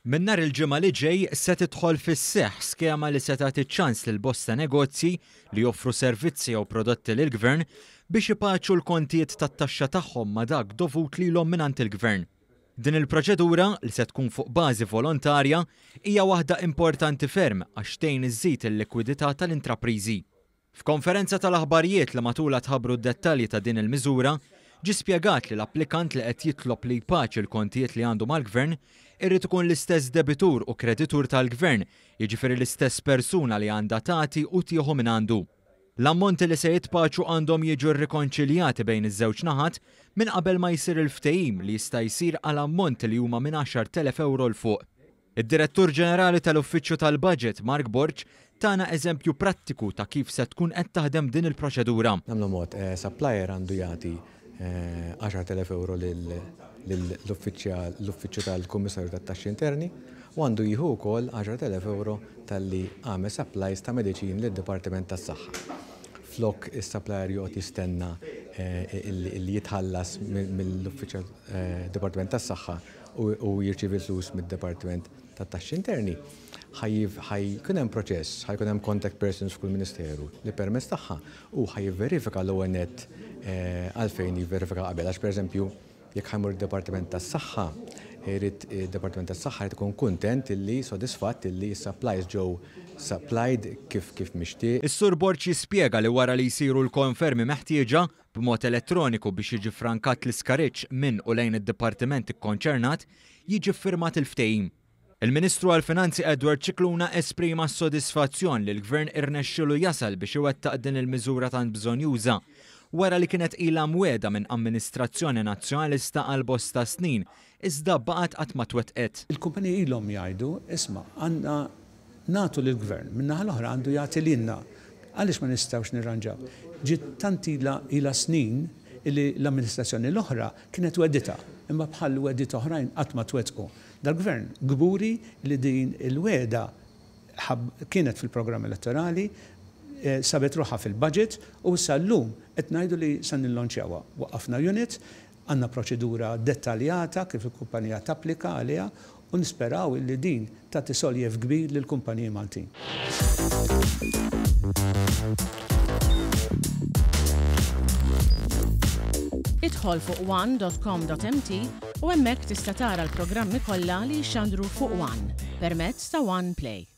Min nhar il-ġimgħa li ġej se tidħol fis-seħħ skema li se tagħti ċans lil bosta negozji li joffru servizzi jew prodotti lill-Gvern biex ipaċu l-kontijiet tat-taxxa tagħhom ma' dak dovut lilhom mingħand il-Gvern. Din il-proċedura li se tkun fuq bażi volontarja hija waħda importanti ferm għax tgħin iżżid il-likwidità tal-intrapriżi. F'konferenza tal-aħbarijiet li matula tħabbru d-dettalji ta' din il-miżura, ġie spjegat li l-applikant li qed jitlob li jpaċi l-kontijiet li għandu mal-Gvern irrid ikun l-istess debitur u kreditur tal-Gvern, jiġifieri l-istess persuna li għandha tagħti u tieħu minn għandu. L-ammonti li se jitpaċu għandhom jiġu rrikonċiljati bejn iż-żewġ naħat minn qabel ma jsir il-ftehim li jista' jsir għal ammonti li huma minn 10,000 euro l fuq. Id-Direttur Ġenerali tal-Uffiċċju tal-Budget, Mark Borġ, tana eżempju prattiku ta' kif se tkun qed taħdem din il-proċedura. Nagħmlu mod supplier għandu jagħti 10,000 euro l-Uffiċċju tal-Kummissarju tat-Taxxi Interni u għandu jieħu wkoll 10,000 euro tal-li għamel supplies ta' mediċin lid-Dipartiment tas-Saħħa. Flok is-supplier joqgħod jistenna li jitħallas mill-Uffiċċju Dipartiment tas-Saħħa u jirċievi flus mid-Dipartiment tat-Taxxi Interni. Ħajkun hemm proċess, ħajkun hemm contact persons f'kull ministeru li permezz tagħha u ħajverifika l-ewwel nett għalfejn jivverifika qabel għax pereżempju jekk ħajmur id-Dipartiment tas-Saħħa, irid id-Dipartiment tas-Saħħa jrid ikun kuntent illi sodisfatt illi s-supplies ġew supplied kif mixtieq. Is-Sur Borġ jispjega li wara li jsiru l-konfermi meħtieġa b'mod elettroniku biex jiġi frankat l-iskariġġ minn u lejn id-dipartiment ikkonċernat jiġi ffirmat il-ftehim. Il-Ministru għall-Finanzi Edward Cicluna esprima s-sodisfazzjon li l-Gvern irnexxielu jasal biex iwettaq din il-miżura tant bżonjuża wara li kienet ilha mwiegħda minn amministrazzjoni nazzjonalista għal bosta snin, iżda baqgħet qatt ma twettqet. Il-kumpaniji ilhom jgħidu, isma' għandna nagħtu lill-Gvern, min-naħa l-oħra għandu jagħti lilna. Għaliex ma nistgħux nirranġaw? Ġiet tant ilha snin li l-amministrazzjoni l-oħra kienet weddita, imma bħal weddit oħrajn qatt ma twettqu. Dal-Gvern gburi li din il-weda kienet fil-programm elettorali, sabet ruħha fil-budget u sal-lum qed ngħidu li se nillonċjawha. Waqqafna unit, għandna proċedura dettaljata kif il-kumpanija tapplika għaliha u nisperaw li din tagħti soljef kbir lill-kumpaniji Maltin. Idħol fuq one.com.mt u hemmhekk tista' tara l-programmi kollha li jxandru fuq One permezz ta' One Play.